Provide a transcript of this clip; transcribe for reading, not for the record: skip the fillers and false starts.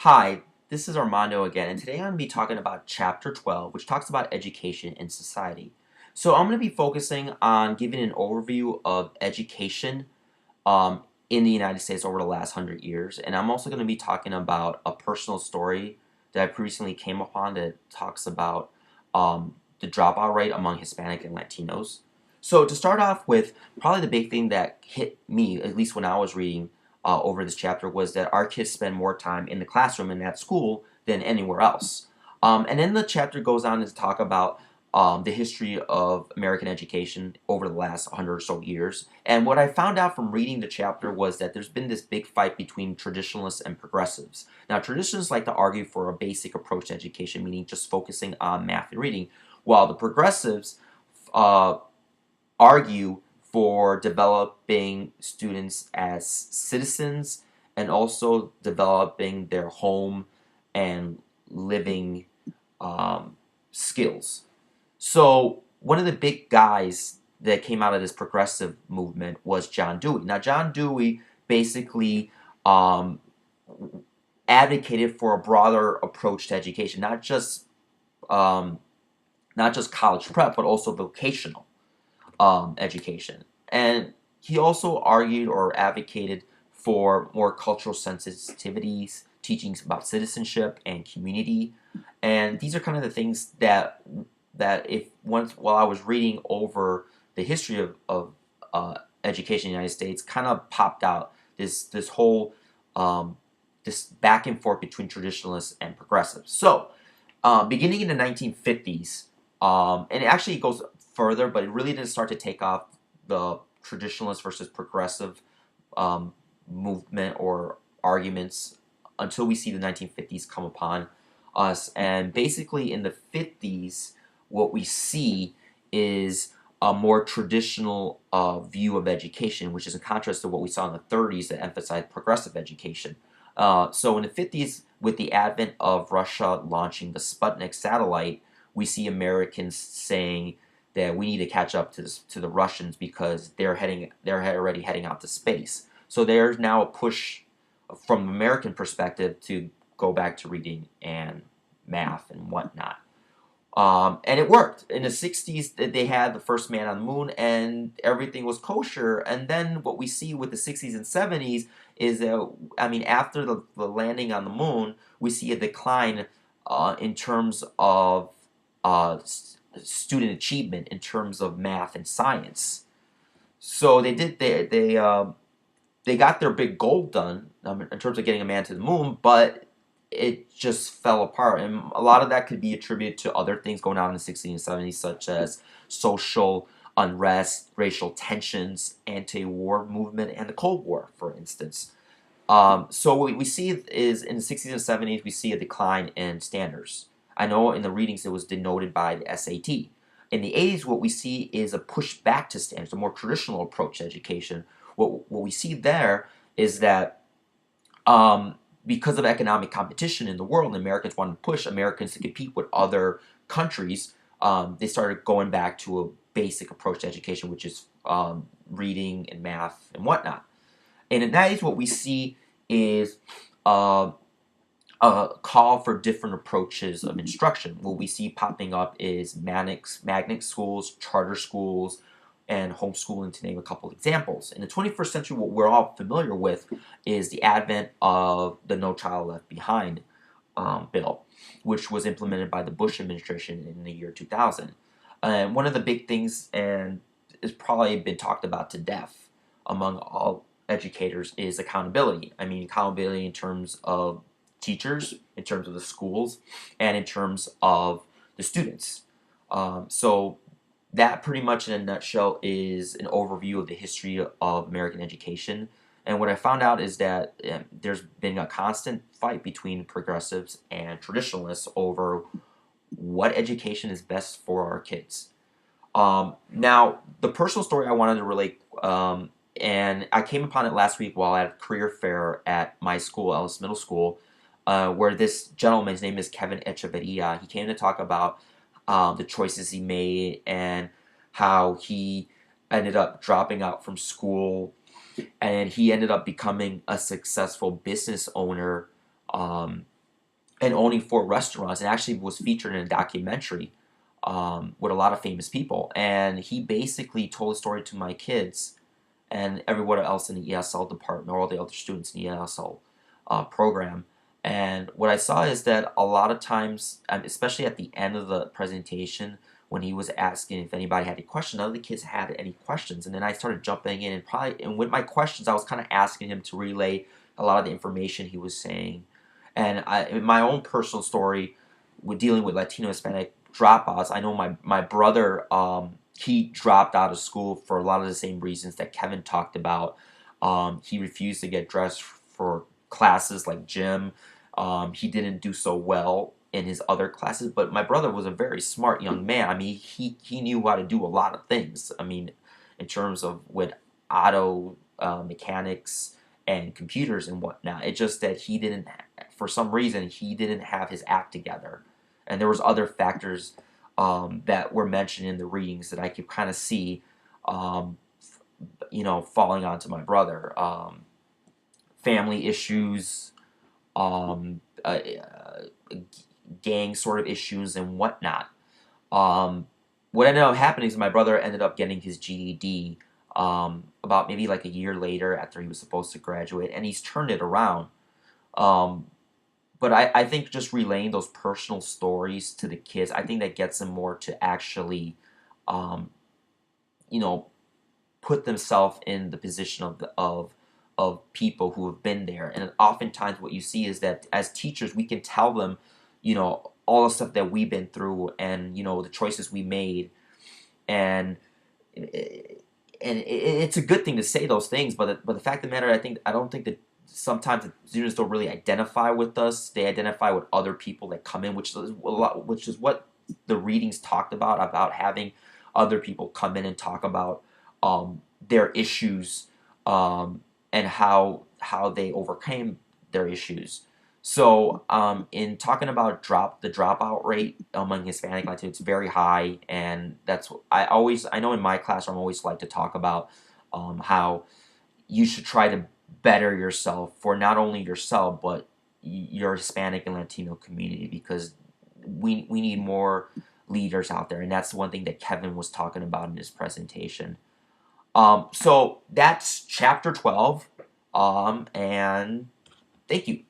Hi, this is Armando again, and today I'm going to be talking about Chapter 12, which talks about education in society. So I'm going to be focusing on giving an overview of education in the United States over the last 100 years, and I'm also going to be talking about a personal story that I recently came upon that talks about the dropout rate among Hispanic and Latinos. So to start off with, probably the big thing that hit me, at least when I was reading over this chapter, was that our kids spend more time in the classroom and at school than anywhere else. And then the chapter goes on to talk about the history of American education over the last 100 or so years. And what I found out from reading the chapter was that there's been this big fight between traditionalists and progressives. Now, traditionalists like to argue for a basic approach to education, meaning just focusing on math and reading, while the progressives uh, argue for developing students as citizens and also developing their home and living skills. So one of the big guys that came out of this progressive movement was John Dewey. Now, John Dewey basically um, advocated for a broader approach to education, um, not just college prep, but also vocational education. And he also argued or advocated for more cultural sensitivities, teachings about citizenship and community. And these are kind of the things that if once while I was reading over the history of education in the United States, kind of popped out this whole this back and forth between traditionalists and progressives. So, beginning in the 1950s, and it actually goes further, but it really didn't start to take off the traditionalist versus progressive movement or arguments until we see the 1950s come upon us. And basically, in the 50s, what we see is a more traditional view of education, which is in contrast to what we saw in the 30s that emphasized progressive education. So in the 50s, with the advent of Russia launching the Sputnik satellite, we see Americans saying that we need to catch up to the Russians because they're already heading out to space. So there's now a push from an American perspective to go back to reading and math and whatnot. And it worked. In the 60s, they had the first man on the moon and everything was kosher. And then what we see with the 60s and 70s is that, I mean, after the landing on the moon, we see a decline in terms of student achievement, in terms of math and science. So they got their big goal done in terms of getting a man to the moon, but it just fell apart. And a lot of that could be attributed to other things going on in the 60s and 70s, such as social unrest, racial tensions, anti-war movement, and the Cold War, for instance. So what we see is in the 60s and 70s, we see a decline in standards. I know in the readings it was denoted by the SAT. In the 80s, what we see is a push back to standards, a more traditional approach to education. What we see there is that because of economic competition in the world, and Americans wanted to push Americans to compete with other countries, they started going back to a basic approach to education, which is reading and math and whatnot. And in that is what we see is a call for different approaches of instruction. What we see popping up is magnet schools, charter schools, and homeschooling, to name a couple examples. In the 21st century, what we're all familiar with is the advent of the No Child Left Behind bill, which was implemented by the Bush administration in the year 2000. And one of the big things, and it's probably been talked about to death among all educators, is accountability. I mean, accountability in terms of teachers, in terms of the schools, and in terms of the students. So that pretty much in a nutshell is an overview of the history of American education. And what I found out is that there's been a constant fight between progressives and traditionalists over what education is best for our kids. Now, the personal story I wanted to relate, and I came upon it last week while at a career fair at my school, Ellis Middle School, where this gentleman's name is Kevin Echeverria. He came to talk about the choices he made and how he ended up dropping out from school, and he ended up becoming a successful business owner and owning 4 restaurants, and actually was featured in a documentary with a lot of famous people. And he basically told a story to my kids and everyone else in the ESL department, all the other students in the ESL program. And what I saw is that a lot of times, especially at the end of the presentation, when he was asking if anybody had any questions, none of the kids had any questions. And then I started jumping in, and with my questions, I was kind of asking him to relay a lot of the information he was saying. And in my own personal story, with dealing with Latino Hispanic dropouts, I know my brother, he dropped out of school for a lot of the same reasons that Kevin talked about. He refused to get dressed for classes like gym. He didn't do so well in his other classes, but my brother was a very smart young man. I mean, he knew how to do a lot of things. I mean, in terms of with auto mechanics and computers and whatnot. It's just that he didn't, for some reason, he didn't have his act together, and there was other factors that were mentioned in the readings that I could kind of see, um, falling onto my brother. Family issues, gang sort of issues, and whatnot. Um, what ended up happening is my brother ended up getting his GED about maybe like a year later after he was supposed to graduate, and he's turned it around. Um, but I think just relaying those personal stories to the kids, I think that gets them more to actually, um, you know, put themselves in the position of people who have been there. And oftentimes, what you see is that as teachers, we can tell them, all the stuff that we've been through, and the choices we made, and it's a good thing to say those things. But the fact of the matter, I don't think that sometimes the students don't really identify with us. They identify with other people that come in, which is what the readings talked about having other people come in and talk about their issues, and how they overcame their issues. So, in talking about the dropout rate among Hispanic Latinos, it's very high, and that's I know in my classroom I always like to talk about how you should try to better yourself for not only yourself but your Hispanic and Latino community, because we need more leaders out there, and that's the one thing that Kevin was talking about in his presentation. So that's chapter 12, and thank you.